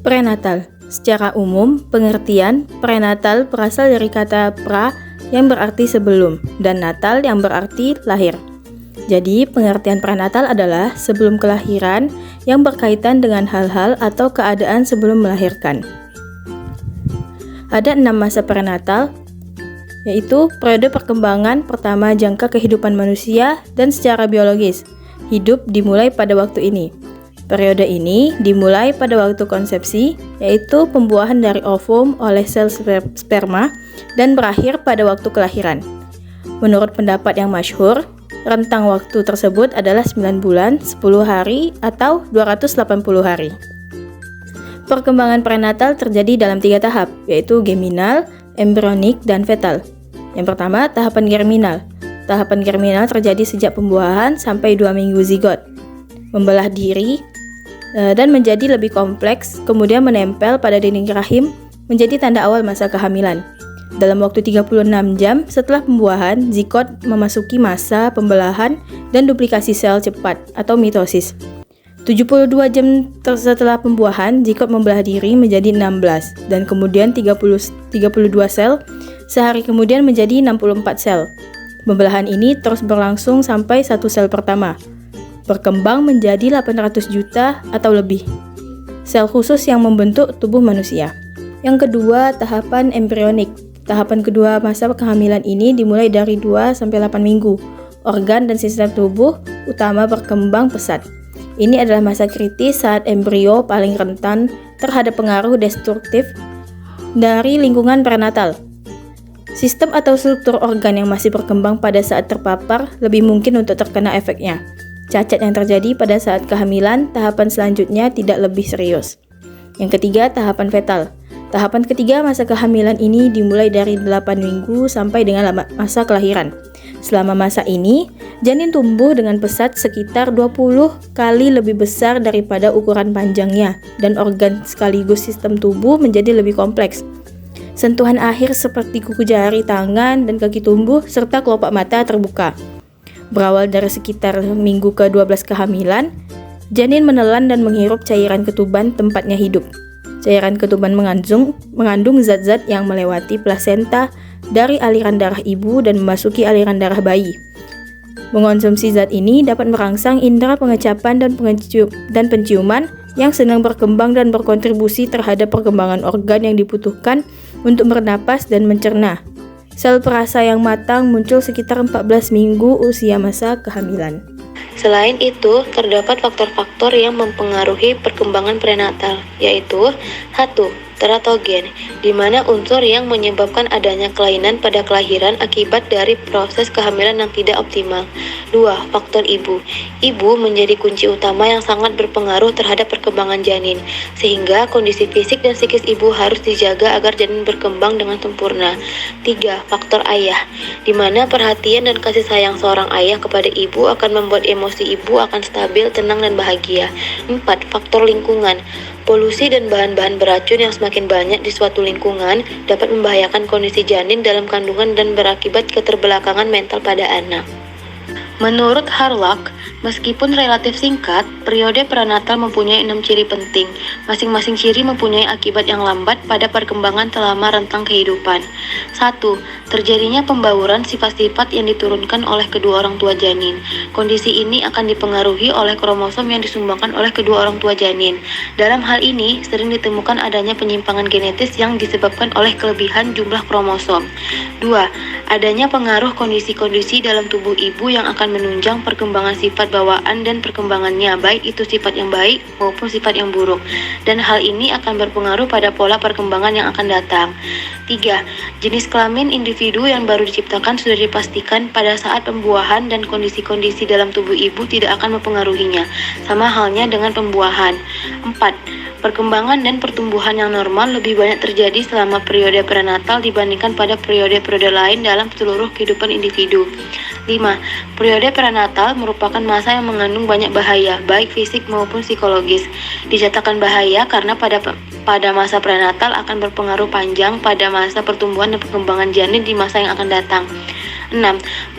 Prenatal. Secara umum, pengertian prenatal berasal dari kata pra yang berarti sebelum dan natal yang berarti lahir. Jadi, pengertian prenatal adalah sebelum kelahiran yang berkaitan dengan hal-hal atau keadaan sebelum melahirkan. Ada 6 masa prenatal, yaitu periode perkembangan pertama jangka kehidupan manusia dan secara biologis. Hidup dimulai pada waktu ini. Periode ini dimulai pada waktu konsepsi, yaitu pembuahan dari ovum oleh sel sperma dan berakhir pada waktu kelahiran. Menurut pendapat yang masyhur, rentang waktu tersebut adalah 9 bulan, 10 hari, atau 280 hari. Perkembangan prenatal terjadi dalam 3 tahap, yaitu geminal, embrionik, dan fetal. Yang pertama, tahapan germinal. Tahapan germinal terjadi sejak pembuahan sampai 2 minggu zigot. Membelah diri dan menjadi lebih kompleks, kemudian menempel pada dinding rahim menjadi tanda awal masa kehamilan. Dalam waktu 36 jam setelah pembuahan, zigot memasuki masa pembelahan dan duplikasi sel cepat atau mitosis. 72 jam setelah pembuahan, zigot membelah diri menjadi 16 dan kemudian 32 sel, sehari kemudian menjadi 64 sel. Pembelahan ini terus berlangsung sampai 1 sel pertama berkembang menjadi 800 juta atau lebih sel khusus yang membentuk tubuh manusia. Yang kedua, tahapan embrionik. Tahapan kedua masa kehamilan ini dimulai dari 2 sampai 8 minggu. Organ dan sistem tubuh utama berkembang pesat. Ini adalah masa kritis saat embrio paling rentan terhadap pengaruh destruktif dari lingkungan prenatal. Sistem atau struktur organ yang masih berkembang pada saat terpapar lebih mungkin untuk terkena efeknya. Cacat yang terjadi pada saat kehamilan, tahapan selanjutnya tidak lebih serius. Yang ketiga, tahapan fetal. Tahapan ketiga masa kehamilan ini dimulai dari 8 minggu sampai dengan masa kelahiran. Selama masa ini, janin tumbuh dengan pesat sekitar 20 kali lebih besar daripada ukuran panjangnya dan organ sekaligus sistem tubuh menjadi lebih kompleks. Sentuhan akhir seperti kuku jari tangan dan kaki tumbuh serta kelopak mata terbuka. Berawal dari sekitar minggu ke-12 kehamilan, janin menelan dan menghirup cairan ketuban tempatnya hidup. Cairan ketuban mengandung zat-zat yang melewati plasenta dari aliran darah ibu dan memasuki aliran darah bayi. Mengonsumsi zat ini dapat merangsang indera pengecapan dan penciuman yang sedang berkembang dan berkontribusi terhadap perkembangan organ yang dibutuhkan untuk bernapas dan mencerna. Sel perasa yang matang muncul sekitar 14 minggu usia masa kehamilan. Selain itu, terdapat faktor-faktor yang mempengaruhi perkembangan prenatal, yaitu 1. Teratogen, di mana unsur yang menyebabkan adanya kelainan pada kelahiran akibat dari proses kehamilan yang tidak optimal. 2. Faktor ibu. Ibu menjadi kunci utama yang sangat berpengaruh terhadap perkembangan janin, sehingga kondisi fisik dan psikis ibu harus dijaga agar janin berkembang dengan sempurna. 3. Faktor ayah, di mana perhatian dan kasih sayang seorang ayah kepada ibu akan membuat emosi ibu akan stabil, tenang, dan bahagia. 4. Faktor lingkungan. Polusi dan bahan-bahan beracun yang semakin banyak di suatu lingkungan dapat membahayakan kondisi janin dalam kandungan dan berakibat keterbelakangan mental pada anak. Menurut Harlock, meskipun relatif singkat, periode prenatal mempunyai 6 ciri penting. Masing-masing ciri mempunyai akibat yang lambat pada perkembangan selama rentang kehidupan. 1. Terjadinya pembauran sifat-sifat yang diturunkan oleh kedua orang tua janin. Kondisi ini akan dipengaruhi oleh kromosom yang disumbangkan oleh kedua orang tua janin. Dalam hal ini, sering ditemukan adanya penyimpangan genetis yang disebabkan oleh kelebihan jumlah kromosom. 2. Adanya pengaruh kondisi-kondisi dalam tubuh ibu yang akan menunjang perkembangan sifat bawaan dan perkembangannya, baik itu sifat yang baik maupun sifat yang buruk, dan hal ini akan berpengaruh pada pola perkembangan yang akan datang. 3. Jenis kelamin individu yang baru diciptakan sudah dipastikan pada saat pembuahan dan kondisi-kondisi dalam tubuh ibu tidak akan mempengaruhinya, sama halnya dengan pembuahan. 4. Perkembangan dan pertumbuhan yang normal lebih banyak terjadi selama periode prenatal dibandingkan pada periode-periode lain dalam seluruh kehidupan individu. 5. Periode prenatal merupakan masa yang mengandung banyak bahaya, baik fisik maupun psikologis. Dinyatakan bahaya karena pada pada masa prenatal akan berpengaruh panjang pada masa pertumbuhan dan perkembangan janin di masa yang akan datang. 6.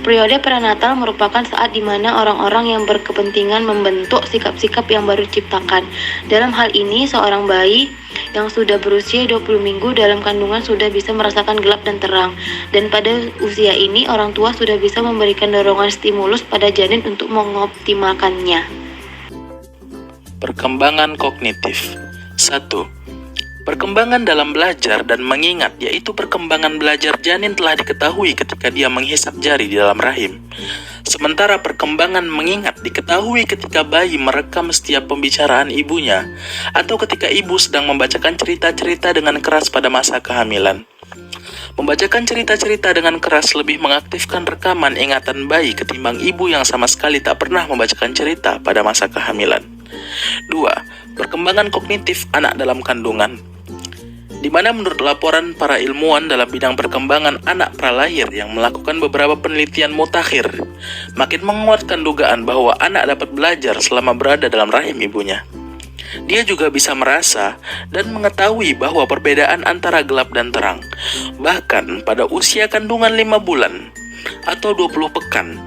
Periode prenatal merupakan saat di mana orang-orang yang berkepentingan membentuk sikap-sikap yang baru diciptakan. Dalam hal ini, seorang bayi yang sudah berusia 20 minggu dalam kandungan sudah bisa merasakan gelap dan terang. Dan pada usia ini, orang tua sudah bisa memberikan dorongan stimulus pada janin untuk mengoptimalkannya. Perkembangan kognitif. 1. Perkembangan dalam belajar dan mengingat, yaitu perkembangan belajar janin telah diketahui ketika dia menghisap jari di dalam rahim. Sementara perkembangan mengingat diketahui ketika bayi merekam setiap pembicaraan ibunya, atau ketika ibu sedang membacakan cerita-cerita dengan keras pada masa kehamilan. Membacakan cerita-cerita dengan keras lebih mengaktifkan rekaman ingatan bayi ketimbang ibu yang sama sekali tak pernah membacakan cerita pada masa kehamilan. 2. Perkembangan kognitif anak dalam kandungan, di mana menurut laporan para ilmuwan dalam bidang perkembangan anak pralahir yang melakukan beberapa penelitian mutakhir, makin menguatkan dugaan bahwa anak dapat belajar selama berada dalam rahim ibunya. Dia juga bisa merasa dan mengetahui bahwa perbedaan antara gelap dan terang. Bahkan pada usia kandungan 5 bulan atau 20 pekan,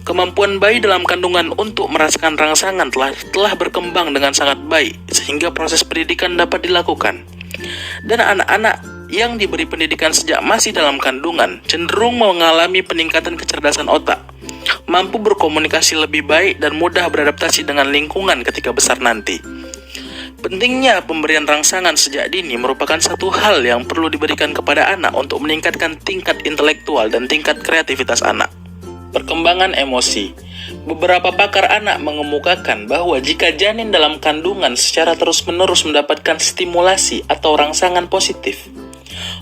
kemampuan bayi dalam kandungan untuk merasakan rangsangan telah berkembang dengan sangat baik, sehingga proses pendidikan dapat dilakukan. Dan anak-anak yang diberi pendidikan sejak masih dalam kandungan cenderung mengalami peningkatan kecerdasan otak, mampu berkomunikasi lebih baik dan mudah beradaptasi dengan lingkungan ketika besar nanti. Pentingnya pemberian rangsangan sejak dini merupakan satu hal yang perlu diberikan kepada anak untuk meningkatkan tingkat intelektual dan tingkat kreativitas anak. Perkembangan emosi. Beberapa pakar anak mengemukakan bahwa jika janin dalam kandungan secara terus-menerus mendapatkan stimulasi atau rangsangan positif,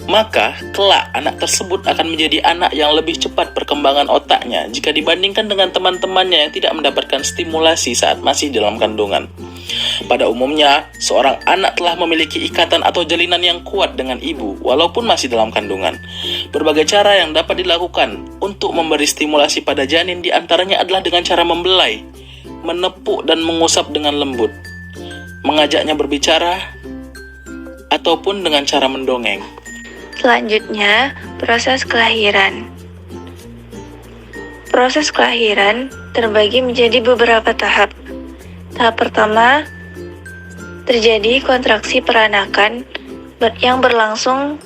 maka kelak anak tersebut akan menjadi anak yang lebih cepat perkembangan otaknya jika dibandingkan dengan teman-temannya yang tidak mendapatkan stimulasi saat masih dalam kandungan. Pada umumnya, seorang anak telah memiliki ikatan atau jalinan yang kuat dengan ibu walaupun masih dalam kandungan. Berbagai cara yang dapat dilakukan untuk memberi stimulasi pada janin diantaranya adalah dengan cara membelai, menepuk dan mengusap dengan lembut, mengajaknya berbicara, ataupun dengan cara mendongeng. Selanjutnya, proses kelahiran. Proses kelahiran terbagi menjadi beberapa tahap. Tahap pertama, terjadi kontraksi peranakan yang berlangsung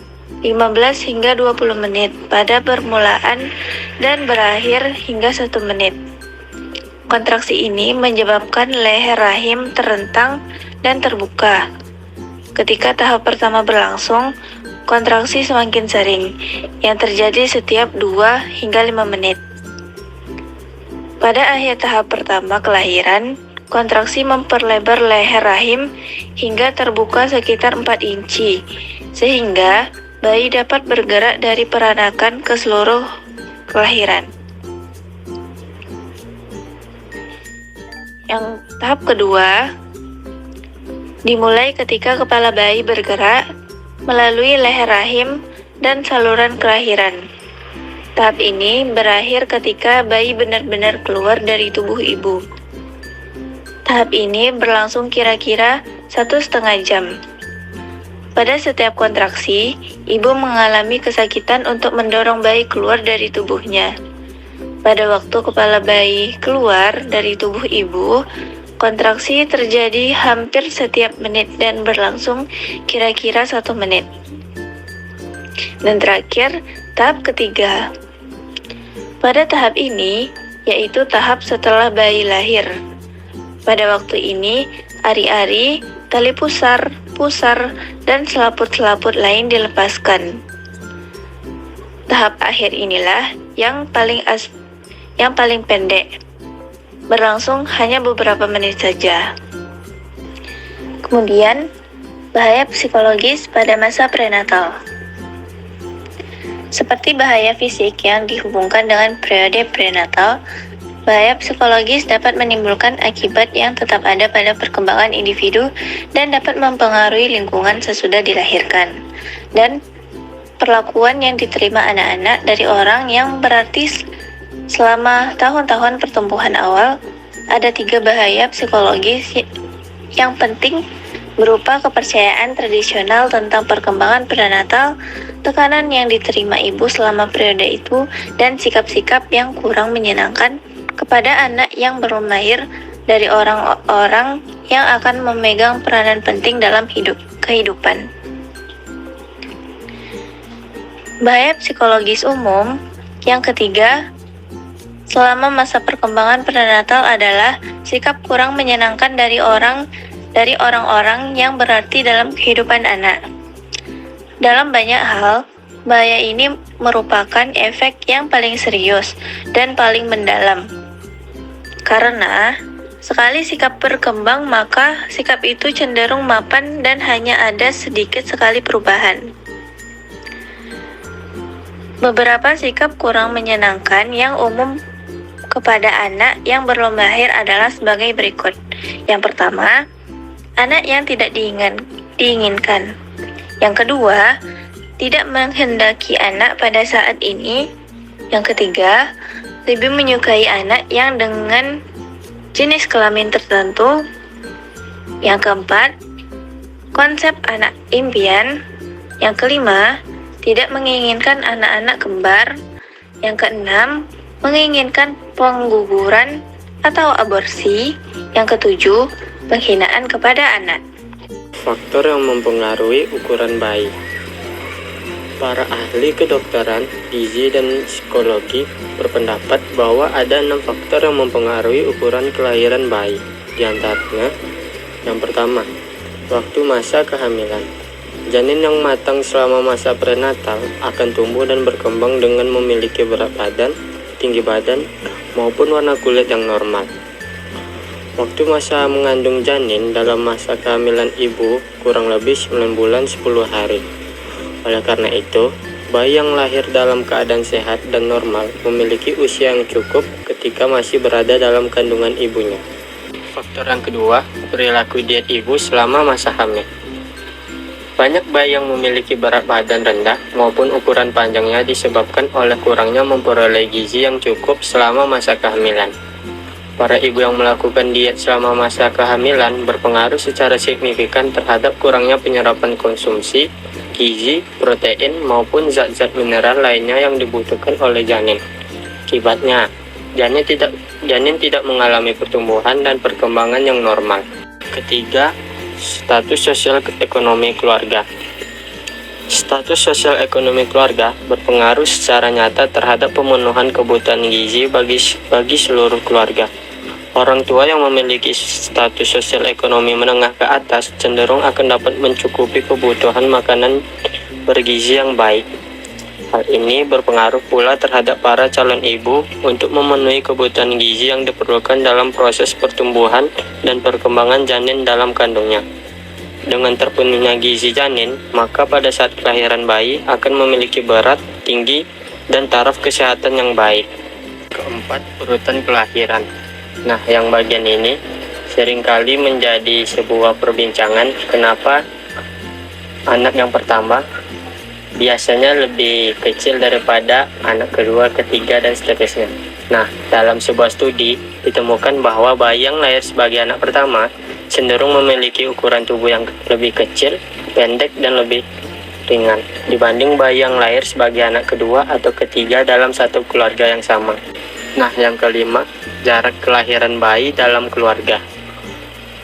15 hingga 20 menit pada permulaan dan berakhir hingga 1 menit. Kontraksi ini menyebabkan leher rahim terentang dan terbuka. Ketika tahap pertama berlangsung, kontraksi semakin sering, yang terjadi setiap 2 hingga 5 menit. Pada akhir tahap pertama kelahiran, kontraksi memperlebar leher rahim hingga terbuka sekitar 4 inci, sehingga bayi dapat bergerak dari peranakan ke seluruh kelahiran. Yang tahap kedua dimulai ketika kepala bayi bergerak melalui leher rahim dan saluran kelahiran. Tahap ini berakhir ketika bayi benar-benar keluar dari tubuh ibu. Tahap ini berlangsung kira-kira 1,5 jam. Pada setiap kontraksi, ibu mengalami kesakitan untuk mendorong bayi keluar dari tubuhnya. Pada waktu kepala bayi keluar dari tubuh ibu, kontraksi terjadi hampir setiap menit dan berlangsung kira-kira 1 menit. Dan terakhir, tahap ketiga. Pada tahap ini, yaitu tahap setelah bayi lahir. Pada waktu ini, ari-ari, tali pusar, dan selaput-selaput lain dilepaskan. Tahap akhir inilah yang paling pendek, berlangsung hanya beberapa menit saja. Kemudian, bahaya psikologis pada masa prenatal. Seperti bahaya fisik yang dihubungkan dengan periode prenatal, bahaya psikologis dapat menimbulkan akibat yang tetap ada pada perkembangan individu dan dapat mempengaruhi lingkungan sesudah dilahirkan, dan perlakuan yang diterima anak-anak dari orang yang berarti selama tahun-tahun pertumbuhan awal. Ada 3 bahaya psikologis yang penting berupa kepercayaan tradisional tentang perkembangan prenatal, tekanan yang diterima ibu selama periode itu, dan sikap-sikap yang kurang menyenangkan kepada anak yang belum lahir dari orang-orang yang akan memegang peranan penting dalam kehidupan. Bahaya psikologis umum yang ketiga selama masa perkembangan prenatal adalah sikap kurang menyenangkan dari orang-orang yang berarti dalam kehidupan anak. Dalam banyak hal, bahaya ini merupakan efek yang paling serius dan paling mendalam. Karena sekali sikap berkembang, maka sikap itu cenderung mapan dan hanya ada sedikit sekali perubahan. Beberapa sikap kurang menyenangkan yang umum kepada anak yang belum lahir adalah sebagai berikut. Yang pertama, anak yang tidak diinginkan. Yang kedua, tidak menghendaki anak pada saat ini. Yang ketiga, lebih menyukai anak yang dengan jenis kelamin tertentu. Yang keempat, konsep anak impian. Yang kelima, tidak menginginkan anak-anak kembar. Yang keenam, menginginkan pengguguran atau aborsi. Yang ketujuh, penghinaan kepada anak. Faktor yang mempengaruhi ukuran bayi. Para ahli kedokteran, gizi, dan psikologi berpendapat bahwa ada 6 faktor yang mempengaruhi ukuran kelahiran bayi. Di antaranya, yang pertama, waktu masa kehamilan. Janin yang matang selama masa prenatal akan tumbuh dan berkembang dengan memiliki berat badan, tinggi badan, maupun warna kulit yang normal. Waktu masa mengandung janin dalam masa kehamilan ibu kurang lebih 9 bulan 10 hari. Oleh karena itu, bayi yang lahir dalam keadaan sehat dan normal memiliki usia yang cukup ketika masih berada dalam kandungan ibunya. Faktor yang kedua, perilaku diet ibu selama masa hamil. Banyak bayi yang memiliki berat badan rendah maupun ukuran panjangnya disebabkan oleh kurangnya memperoleh gizi yang cukup selama masa kehamilan. Para ibu yang melakukan diet selama masa kehamilan berpengaruh secara signifikan terhadap kurangnya penyerapan konsumsi gizi, protein, maupun zat-zat mineral lainnya yang dibutuhkan oleh janin. Akibatnya, janin tidak mengalami pertumbuhan dan perkembangan yang normal. Ketiga, status sosial ekonomi keluarga. Status sosial ekonomi keluarga berpengaruh secara nyata terhadap pemenuhan kebutuhan gizi bagi seluruh keluarga. Orang tua yang memiliki status sosial ekonomi menengah ke atas cenderung akan dapat mencukupi kebutuhan makanan bergizi yang baik. Hal ini berpengaruh pula terhadap para calon ibu untuk memenuhi kebutuhan gizi yang diperlukan dalam proses pertumbuhan dan perkembangan janin dalam kandungnya. Dengan terpenuhnya gizi janin, maka pada saat kelahiran bayi akan memiliki berat, tinggi, dan taraf kesehatan yang baik. Keempat, urutan kelahiran. Nah, yang bagian ini seringkali menjadi sebuah perbincangan kenapa anak yang pertama biasanya lebih kecil daripada anak kedua, ketiga, dan seterusnya. Nah, dalam sebuah studi ditemukan bahwa bayi yang lahir sebagai anak pertama cenderung memiliki ukuran tubuh yang lebih kecil, pendek, dan lebih ringan dibanding bayi yang lahir sebagai anak kedua atau ketiga dalam satu keluarga yang sama. Nah, yang kelima, jarak kelahiran bayi dalam keluarga.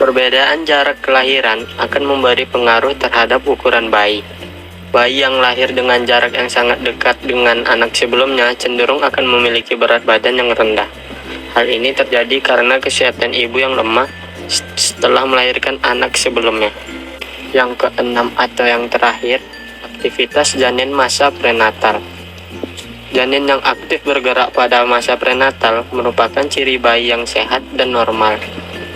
Perbedaan jarak kelahiran akan memberi pengaruh terhadap ukuran bayi. Bayi yang lahir dengan jarak yang sangat dekat dengan anak sebelumnya cenderung akan memiliki berat badan yang rendah. Hal ini terjadi karena kesehatan ibu yang lemah setelah melahirkan anak sebelumnya. Yang keenam atau yang terakhir, aktivitas janin masa prenatal. Janin yang aktif bergerak pada masa prenatal merupakan ciri bayi yang sehat dan normal.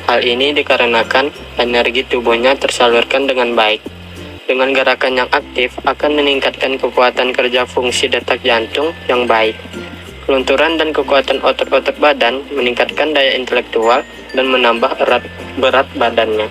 Hal ini dikarenakan energi tubuhnya tersalurkan dengan baik. Dengan gerakan yang aktif akan meningkatkan kekuatan kerja fungsi detak jantung yang baik. Kelunturan dan kekuatan otot-otot badan meningkatkan daya intelektual dan menambah berat badannya.